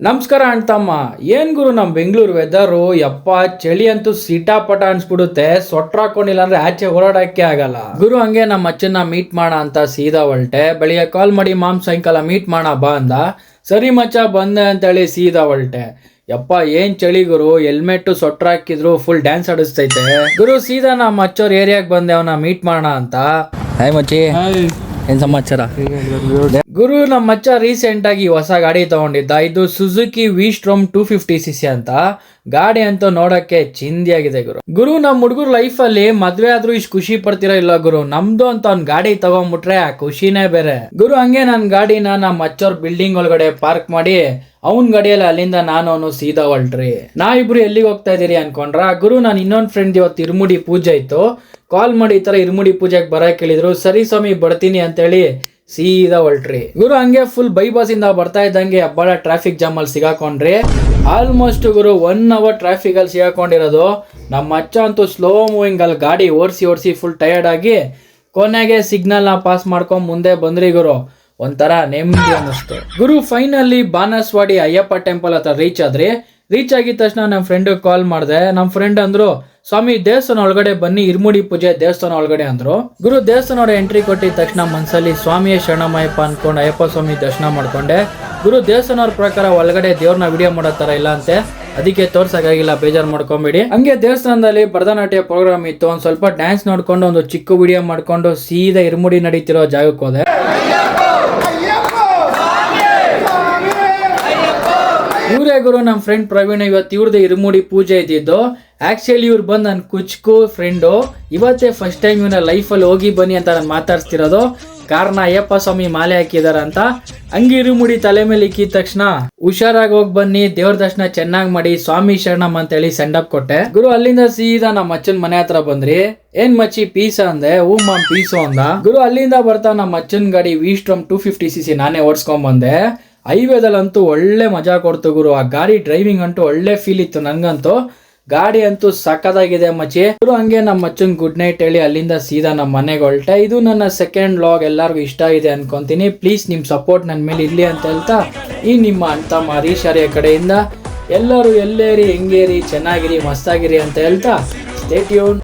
ನಮಸ್ಕಾರ ಅಣ್ತಮ್ಮ. ಏನ್ ಗುರು ನಮ್ ಬೆಂಗಳೂರು ವೆದರು ಯಪ್ಪ ಚಳಿ ಅಂತೂ ಸಿಟಾಪಟ ಅನ್ಸ್ಬಿಡುತ್ತೆ. ಸೊಟ್ರ ಹಾಕೊಂಡಿಲ್ಲ ಅಂದ್ರೆ ಆಚೆ ಓಡಾಡಕ್ಕೆ ಆಗಲ್ಲ ಗುರು. ಹಂಗೆ ನಮ್ಮ ಅಚ್ಚನ್ನ ಮೀಟ್ ಮಾಡ ಅಂತ ಸೀದಾ ಹೊಲ್ಟೆ. ಬೆಳಿಗ್ಗೆ ಕಾಲ್ ಮಾಡಿ ಮಾಮ್ ಸಾಯಂಕಾಲ ಮೀಟ್ ಮಾಡ ಬಾ ಅಂದ. ಸರಿ ಮಚ್ಚ ಬಂದೆ ಅಂತೇಳಿ ಸೀದಾ ಹೊಲ್ಟೆ. ಯಪ್ಪ ಏನ್ ಚಳಿ ಗುರು, ಹೆಲ್ಮೆಟ್ ಸೊಟ್ರ ಹಾಕಿದ್ರು ಫುಲ್ ಡ್ಯಾನ್ಸ್ ಆಡಿಸ್ತೈತೆ ಗುರು. ಸೀದಾ ನಮ್ಮ ಅಚ್ಚೋರ್ ಏರಿಯಾಗ್ ಬಂದೆ ಅವನ ಮೀಟ್ ಮಾಡೋಣ ಅಂತ. ಹಾಯ್ ಮಚ್ಚಿ, ಏನ್ ಸಮಾಚಾರ ಗುರು? ನಮ್ಮ ಮಚ್ಚ ರೀಸೆಂಟ್ ಆಗಿ ಹೊಸ ಗಾಡಿ ತಗೊಂಡಿದ್ದ. ಇದು ಸುಜುಕಿ ವಿ-ಸ್ಟ್ರೋಮ್ 250cc ಅಂತ ಗಾಡಿ ಅಂತೂ ನೋಡಕ್ಕೆ ಚಿಂದಿಯಾಗಿದೆ ಗುರು. ನಮ್ ಹುಡುಗರು ಲೈಫ್ ಅಲ್ಲಿ ಮದ್ವೆ ಆದ್ರೂ ಇಷ್ಟು ಖುಷಿ ಪಡ್ತಿರೋ ಇಲ್ಲ ಗುರು. ನಮ್ದು ಅಂತ ಒಂದ್ ಗಾಡಿ ತಗೊಂಡ್ಬಿಟ್ರೆ ಆ ಖುಷಿನೇ ಬೇರೆ ಗುರು. ಹಂಗೆ ನನ್ ಗಾಡಿನ ನಮ್ಮ ಮಚ್ಚೋರ್ ಬಿಲ್ಡಿಂಗ್ ಒಳಗಡೆ ಪಾರ್ಕ್ ಮಾಡಿ ಅವನ್ ಗಾಡಿಯಲ್ಲಿ ಅಲ್ಲಿಂದ ನಾನು ಸೀದಾ ಹೊಲ್ಟ್ರಿ. ನಾವಿಬ್ರು ಎಲ್ಲಿಗೆ ಹೋಗ್ತಾ ಇದೀರಿ ಅನ್ಕೊಂಡ್ರ ಗುರು? ನಾನು ಇನ್ನೊಂದ್ ಫ್ರೆಂಡ್ ಇವತ್ತು ಇರ್ಮುಡಿ ಪೂಜೆ ಇತ್ತು, ಕಾಲ್ ಮಾಡಿ ಈ ತರ ಇರ್ಮುಡಿ ಪೂಜೆಗೆ ಬರಕ್ ಹೇಳಿದ್ರು. ಸರಿ ಸ್ವಾಮಿ ಬರ್ತೀನಿ ಅಂತೇಳಿ ಸೀದಾ ಹೊಲ್ಟ್ರಿ ಗುರು. ಹಂಗೆ ಫುಲ್ ಬೈಪಾಸ್ ಇಂದ ಬರ್ತಾ ಇದ್ದಂಗೆ ಹಬ್ಬಳ ಟ್ರಾಫಿಕ್ ಜಾಮ್ ಅಲ್ಲಿ ಸಿಗಾಕೊಂಡ್ರಿ. ಆಲ್ಮೋಸ್ಟ್ ಗುರು 1 hour ಟ್ರಾಫಿಕ್ ಅಲ್ಲಿ ಸಿಗಾಕೊಂಡಿರೋದು. ನಮ್ಮ ಅಚ್ಚ ಅಂತೂ ಸ್ಲೋ ಮೂವಿಂಗ್ ಅಲ್ಲಿ ಗಾಡಿ ಓಡಿಸಿ ಫುಲ್ ಟಯರ್ಡ್ ಆಗಿ ಕೊನೆಗೆ ಸಿಗ್ನಲ್ ನ ಪಾಸ್ ಮಾಡ್ಕೊಂಡ್ ಮುಂದೆ ಬಂದ್ರಿ ಗುರು. ಒಂಥರ ನೆಮ್ಮದಿ ಅನ್ನಿಸ್ತು ಗುರು. ಫೈನಲಿ ಬಾನಸವಾಡಿ ಅಯ್ಯಪ್ಪ ಟೆಂಪಲ್ ಹತ್ರ ರೀಚ್ ಆದ್ರಿ. ರೀಚ್ ಆಗಿದ ತಕ್ಷಣ ನಮ್ಮ ಫ್ರೆಂಡ್ ಕಾಲ್ ಮಾಡಿದೆ. ನಮ್ಮ ಫ್ರೆಂಡ್ ಅಂದ್ರು, ಸ್ವಾಮಿ ದೇವಸ್ಥಾನ ಒಳಗಡೆ ಬನ್ನಿ, ಇರ್ಮುಡಿ ಪೂಜೆ ದೇವಸ್ಥಾನ ಒಳಗಡೆ ಅಂದ್ರು ಗುರು. ದೇವಸ್ಥಾನ ಒಳಗಡೆ ಎಂಟ್ರಿ ಕೊಟ್ಟಿದ ತಕ್ಷಣ ಮನ್ಸಲ್ಲಿ ಸ್ವಾಮಿಯೇ ಶರಣಮಯ್ಯಪ್ಪ ಅನ್ಕೊಂಡು ಅಯ್ಯಪ್ಪ ಸ್ವಾಮಿ ದರ್ಶನ ಮಾಡ್ಕೊಂಡೆ ಗುರು. ದೇವಸ್ಥಾನವ್ರ ಪ್ರಕಾರ ಒಳಗಡೆ ದೇವ್ರನ್ನ ವಿಡಿಯೋ ಮಾಡೋ ತರ ಇಲ್ಲ ಅಂತೆ, ಅದಕ್ಕೆ ತೋರ್ಸಕ್ಕಾಗಿಲ್ಲ, ಬೇಜಾರು ಮಾಡ್ಕೊಂಬೇಡಿ. ಹಂಗೆ ದೇವಸ್ಥಾನದಲ್ಲಿ ಭರತನಾಟ್ಯ ಪ್ರೋಗ್ರಾಮ್ ಇತ್ತು. ಒಂದ್ ಸ್ವಲ್ಪ ಡ್ಯಾನ್ಸ್ ನೋಡ್ಕೊಂಡು ಒಂದು ಚಿಕ್ಕ ವಿಡಿಯೋ ಮಾಡ್ಕೊಂಡು ಸೀದಾ ಇರ್ಮುಡಿ ನಡೀತಿರೋ ಜಾಗಕ್ಕೆ ಹೋದೆ. ಇವರೇ ಗುರು ನಮ್ಮ ಫ್ರೆಂಡ್ ಪ್ರವೀಣ್. ಇವತ್ತು ಇವ್ರದ್ದು ಇರ್ಮುಡಿ ಪೂಜೆ ಇದ್ದಿದ್ದು. ಆಕ್ಚುಲಿ ಇವ್ರು ಬಂದು ನನ್ನ ಕುಚ್ಕು ಫ್ರೆಂಡು. ಇವತ್ತೇ ಫಸ್ಟ್ ಟೈಮ್ ಇವನ ಲೈಫಲ್ಲಿ ಹೋಗಿ ಬನ್ನಿ ಅಂತ ನಾನು ಮಾತಾಡ್ಸ್ತಿರೋದು. ಕಾರಣ ಅಯ್ಯಪ್ಪ ಸ್ವಾಮಿ ಮಾಲೆ ಹಾಕಿದಾರ ಅಂತ. ಹಂಗೆ ಇರುಮುಡಿ ತಲೆ ಮೇಲೆ ಇಕ್ಕಿದ ತಕ್ಷಣ ಹುಷಾರಾಗಿ ಹೋಗಿ ಬನ್ನಿ, ದೇವ್ರ ದರ್ಶನ ಚೆನ್ನಾಗಿ ಮಾಡಿ, ಸ್ವಾಮಿ ಶರಣಮ್ ಅಂತ ಹೇಳಿ ಸೆಂಡ್ ಅಪ್ ಕೊಟ್ಟೆ ಗುರು. ಅಲ್ಲಿಂದ ಸೀದಾ ನಮ್ಮ ಅಚ್ಚನ್ ಮನೆ ಹತ್ರ ಬಂದ್ರಿ. ಏನ್ ಮಚ್ಚಿ ಪೀಸ ಅಂದೆ? ಹೂ ಮಾಮ್ ಪೀಸು ಅಂದ ಗುರು. ಅಲ್ಲಿಂದ ಬರ್ತಾ ನಮ್ಮ ಅಚ್ಚನ್ ಗಾಡಿ ವಿ-ಸ್ಟ್ರೋಮ್ 250cc ನಾನೇ ಓಡಿಸ್ಕೊಂಡ್ ಬಂದೆ. ಹೈವೇದಲ್ಲಂತೂ ಒಳ್ಳೆ ಮಜಾ ಕೊಡ್ತು ಗುರು. ಆ ಗಾಡಿ ಡ್ರೈವಿಂಗ್ ಅಂತೂ ಒಳ್ಳೆ ಫೀಲ್ ಇತ್ತು ನನ್ಗಂತೂ. ಗಾಡಿ ಅಂತೂ ಸಕ್ಕದಾಗಿದೆ ಮಚ್ಚಿ ಗುರು. ಹಂಗೆ ನಮ್ಮ ಮಚ್ಚಂಗ್ ಗುಡ್ ನೈಟ್ ಹೇಳಿ ಅಲ್ಲಿಂದ ಸೀದಾ ನಮ್ಮ ಮನೆಗೆ ಹೊರಟೆ. ಇದು ನನ್ನ ಸೆಕೆಂಡ್ ವ್ಲಾಗ್. ಎಲ್ಲರಿಗೂ ಇಷ್ಟ ಇದೆ ಅನ್ಕೊಂತೀನಿ. ಪ್ಲೀಸ್ ನಿಮ್ ಸಪೋರ್ಟ್ ನನ್ನ ಮೇಲೆ ಇರ್ಲಿ ಅಂತ ಹೇಳ್ತಾ ಈ ನಿಮ್ಮ ಅಣ್ತಮ್ಮ ಹರೀಶಾರಿಯ ಕಡೆಯಿಂದ ಎಲ್ಲರೂ ಎಲ್ಲೇರಿ ಹೆಂಗೇರಿ ಚೆನ್ನಾಗಿರಿ ಮಸ್ತಾಗಿರಿ ಅಂತ ಹೇಳ್ತಾ ಸ್ಟೇ ಟ್ಯೂನ್.